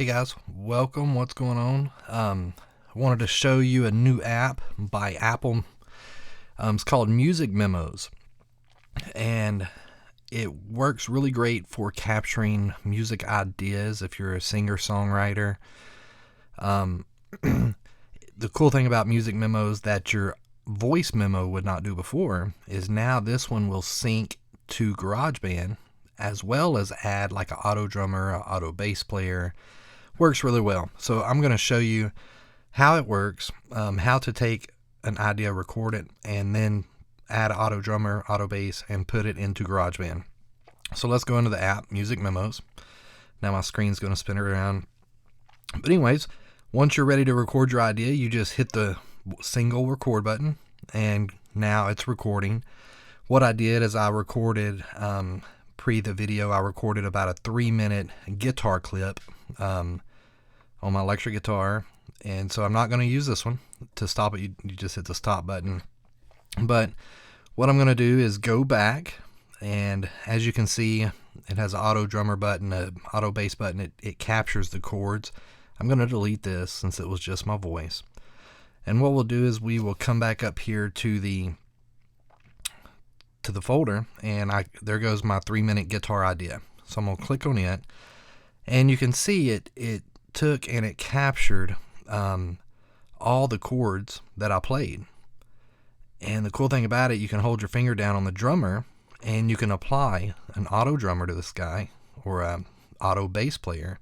Hey guys, welcome. What's going on? I wanted to show you a new app by Apple. It's called Music Memos, and it works really great for capturing music ideas if you're a singer-songwriter. The cool thing about Music Memos that your voice memo would not do before is now this one will sync to GarageBand as well as add like an auto drummer, an auto bass player. Works really well. So I'm going to show you how it works, how to take an idea, record it, and then add an auto drummer, auto bass, and put it into GarageBand. So let's go into the app, Music Memos. Now my screen's going to spin around. But anyways, once you're ready to record your idea, you just hit the single record button, and now it's recording. What I did is I recorded, pre the video, I recorded about a 3-minute guitar clip on my electric guitar. And so I'm not going to use this one. To stop it, you just hit the stop button. But what I'm going to do is go back, and as you can see, it has an auto drummer button, an auto bass button. It captures the chords. I'm going to delete this since it was just my voice. And what we'll do is we will come back up here to the folder, and there goes my 3-minute guitar idea. So I'm going to click on it, and you can see it took and it captured all the chords that I played. And the cool thing about it, you can hold your finger down on the drummer and you can apply an auto drummer to this guy, or a auto bass player.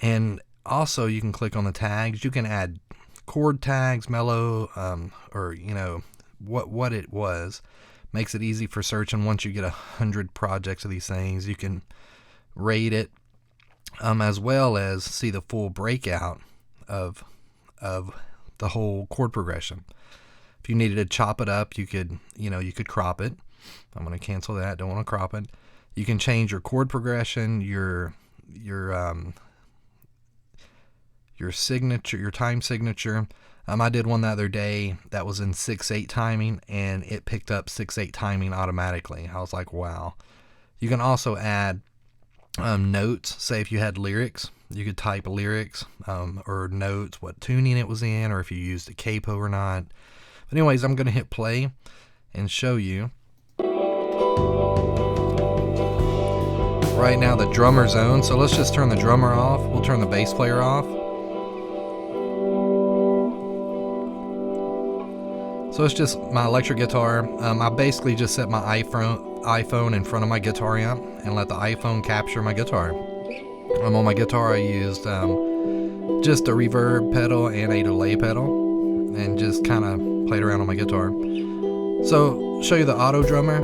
And also you can click on the tags. You can add chord tags, mellow, or what it was. Makes it easy for searching. Once you get 100 projects of these things, you can rate it, as well as see the full breakout of the whole chord progression. If you needed to chop it up, you could crop it. I'm going to cancel that. Don't want to crop it. You can change your chord progression, your signature, your time signature. I did one the other day that was in 6/8 timing, and it picked up 6/8 timing automatically. I was like, wow. You can also add notes. Say if you had lyrics, you could type lyrics, or notes, what tuning it was in, or if you used a capo or not. But anyways, I'm going to hit play and show you. Right now the drummer's on, so let's just turn the drummer off. We'll turn the bass player off. So it's just my electric guitar. I basically just set my iPhone in front of my guitar amp and let the iPhone capture my guitar. On my guitar I used just a reverb pedal and a delay pedal, and just kind of played around on my guitar. So show you the auto drummer.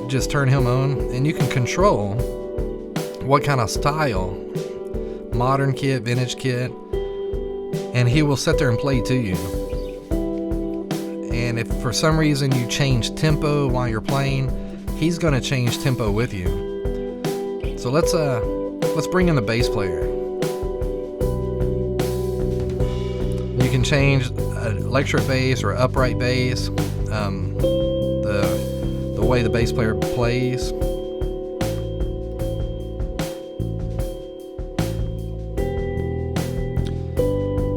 Just turn him on, and you can control what kind of style, modern kit, vintage kit, and he will sit there and play to you. And if for some reason you change tempo while you're playing, he's going to change tempo with you. So let's bring in the bass player. You can change an electric bass or upright bass, the way the bass player plays.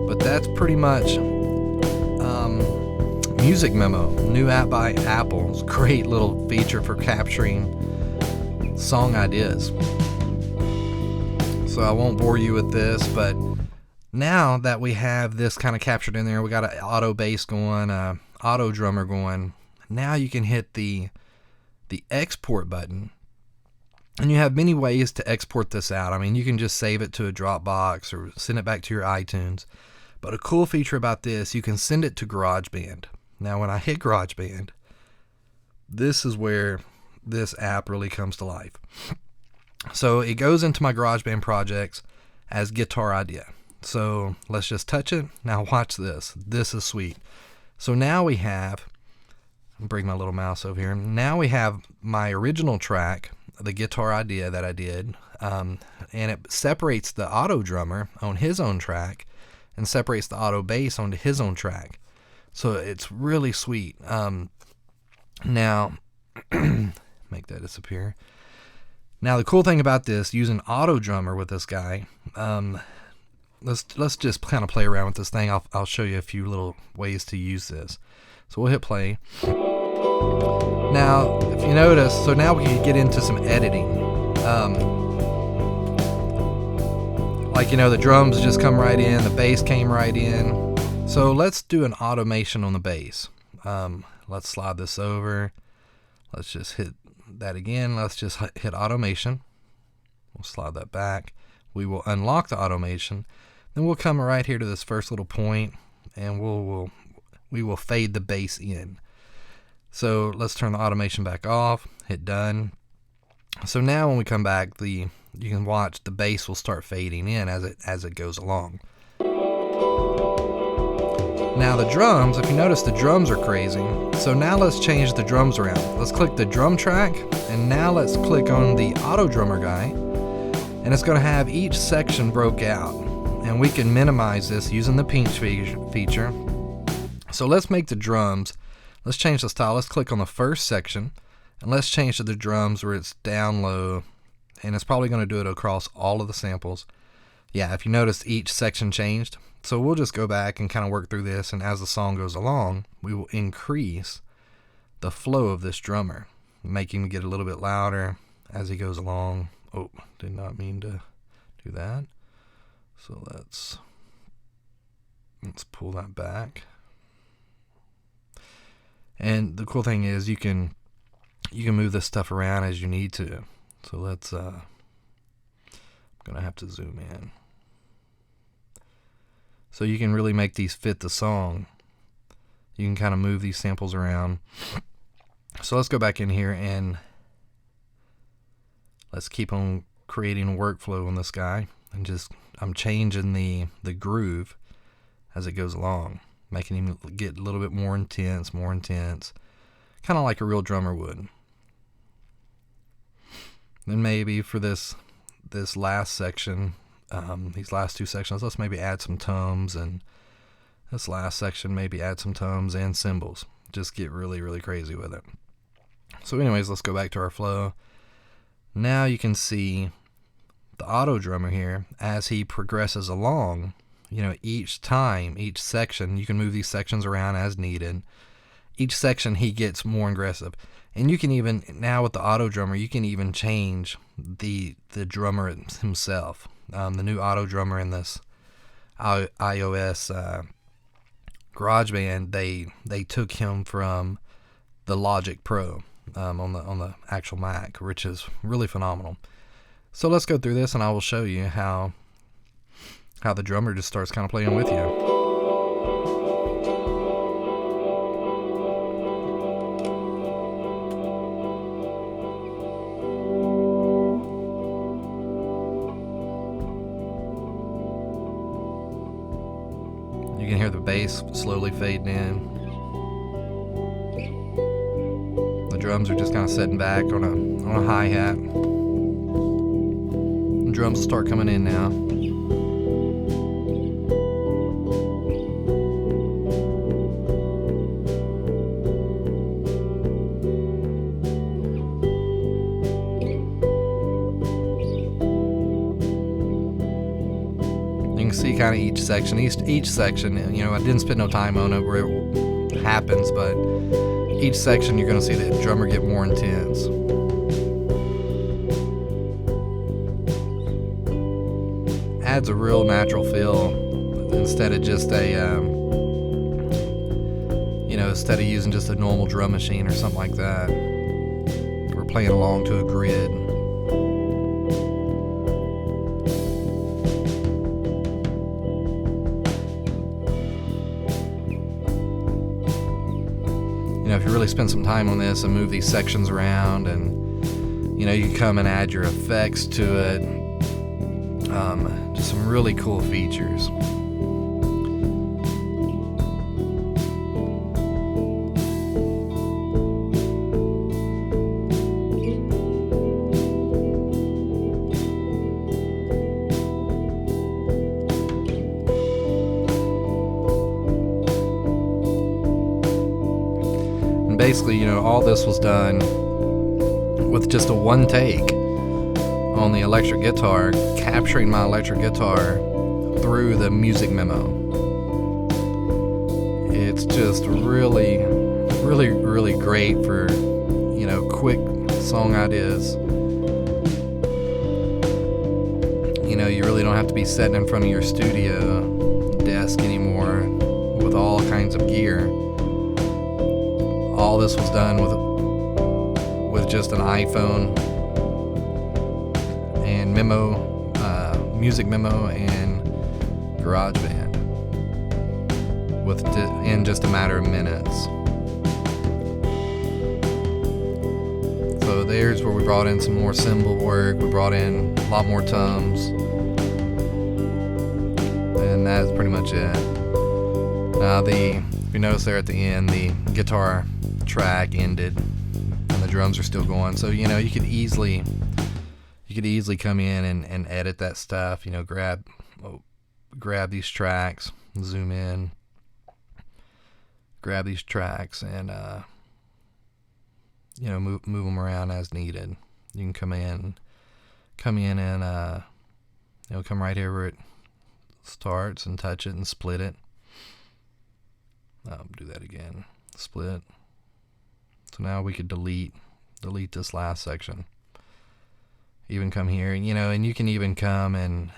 But that's pretty much Music Memo, new app by Apple. It's a great little feature for capturing song ideas. So I won't bore you with this, but now that we have this kind of captured in there, we got an auto bass going, auto drummer going. Now you can hit the export button, and you have many ways to export this out. I mean, you can just save it to a Dropbox or send it back to your iTunes. But a cool feature about this, you can send it to GarageBand. Now when I hit GarageBand, this is where this app really comes to life. So it goes into my GarageBand projects as guitar idea. So let's just touch it. Now watch this. This is sweet. So now we have, I'll bring my little mouse over here. Now we have my original track, the guitar idea that I did, and it separates the auto drummer on his own track and separates the auto bass onto his own track. So it's really sweet. Now, make that disappear. Now the cool thing about this, using auto drummer with this guy, let's just kind of play around with this thing. I'll show you a few little ways to use this. So we'll hit play. Now, if you notice, so now we can get into some editing. Like, you know, the drums just come right in, the bass came right in. So let's do an automation on the bass. Let's slide this over. Let's just hit that again. Let's just hit automation. We'll slide that back. We will unlock the automation. Then we'll come right here to this first little point, and we will fade the bass in. So let's turn the automation back off, hit done. So now when we come back, you can watch the bass will start fading in as it goes along. Now the drums, if you notice, the drums are crazy. So now let's change the drums around. Let's click the drum track, and now let's click on the auto drummer guy, and it's going to have each section broke out. And we can minimize this using the pinch feature. So let's make the drums, let's change the style. Let's click on the first section, and let's change to the drums where it's down low, and it's probably going to do it across all of the samples. Yeah, if you notice, each section changed. So we'll just go back and kind of work through this, and as the song goes along, we will increase the flow of this drummer, make him get a little bit louder as he goes along. Oh, did not mean to do that. So let's pull that back. And the cool thing is you can move this stuff around as you need to. So let's I'm gonna have to zoom in. So you can really make these fit the song. You can kind of move these samples around. So let's go back in here and let's keep on creating a workflow on this guy, and just I'm changing the groove as it goes along, making him get a little bit more intense, kind of like a real drummer would. Then maybe for this last section, these last two sections, let's maybe add some toms, and this last section maybe add some toms and cymbals. Just get really, really crazy with it. So anyways, let's go back to our flow. Now you can see the auto drummer here as he progresses along. You know, each time, each section, you can move these sections around as needed. Each section he gets more aggressive. And you can even, now with the auto drummer, you can even change the drummer himself. The new auto drummer in this iOS GarageBand, they took him from the Logic Pro on the actual Mac, which is really phenomenal. So let's go through this, and I will show you how the drummer just starts kind of playing with you. You can hear the bass slowly fading in. The drums are just kind of sitting back on a hi-hat. The drums start coming in now. You can see kind of each section, you know, I didn't spend no time on it where it happens, but each section you're going to see the drummer get more intense. Adds a real natural feel instead of just instead of using just a normal drum machine or something like that. We're playing along to a grid. You know, if you really spend some time on this and move these sections around, and you know, you can come and add your effects to it. Just some really cool features. And basically, you know, all this was done with just a one take. on the electric guitar, capturing my electric guitar through the music memo. It's just really, really, really great for, quick song ideas. You really don't have to be sitting in front of your studio desk anymore with all kinds of gear. All this was done with just an iPhone and music memo and GarageBand in just a matter of minutes. So there's where we brought in some more cymbal work. We brought in a lot more toms, and that's pretty much it. Now if you notice there at the end, the guitar track ended and the drums are still going. So you could easily come in and edit that stuff. Grab these tracks, zoom in, grab these tracks, and move them around as needed. You can come in and come right here where it starts and touch it and split it. Do that again. Split. So now we could delete this last section. Even come here, and you can even come and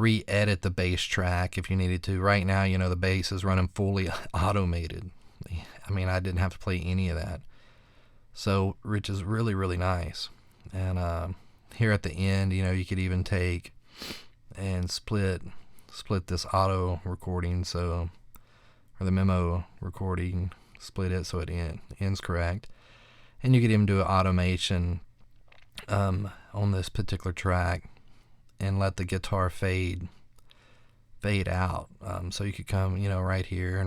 re-edit the bass track if you needed to. Right now, the bass is running fully automated. I didn't have to play any of that. So, which is really, really nice. And here at the end, you could even take and split this auto recording, or the memo recording, split it so it ends correct. And you could even do an automation on this particular track and let the guitar fade out. So you could come, right here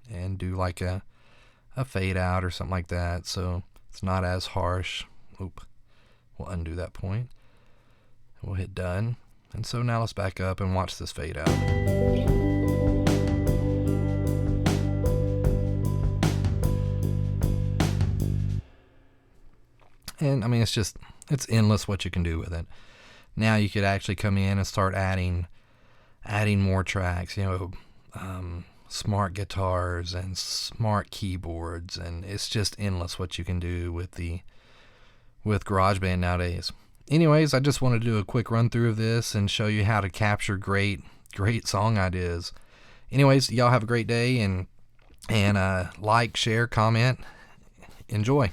and do like a fade out or something like that. So it's not as harsh. We'll undo that point. We'll hit done. And so now let's back up and watch this fade out. And it's endless what you can do with it. Now you could actually come in and start adding more tracks, smart guitars and smart keyboards, and it's just endless what you can do with GarageBand nowadays. Anyways, I just wanted to do a quick run through of this and show you how to capture great song ideas. Anyways, y'all have a great day, and like, share, comment, enjoy.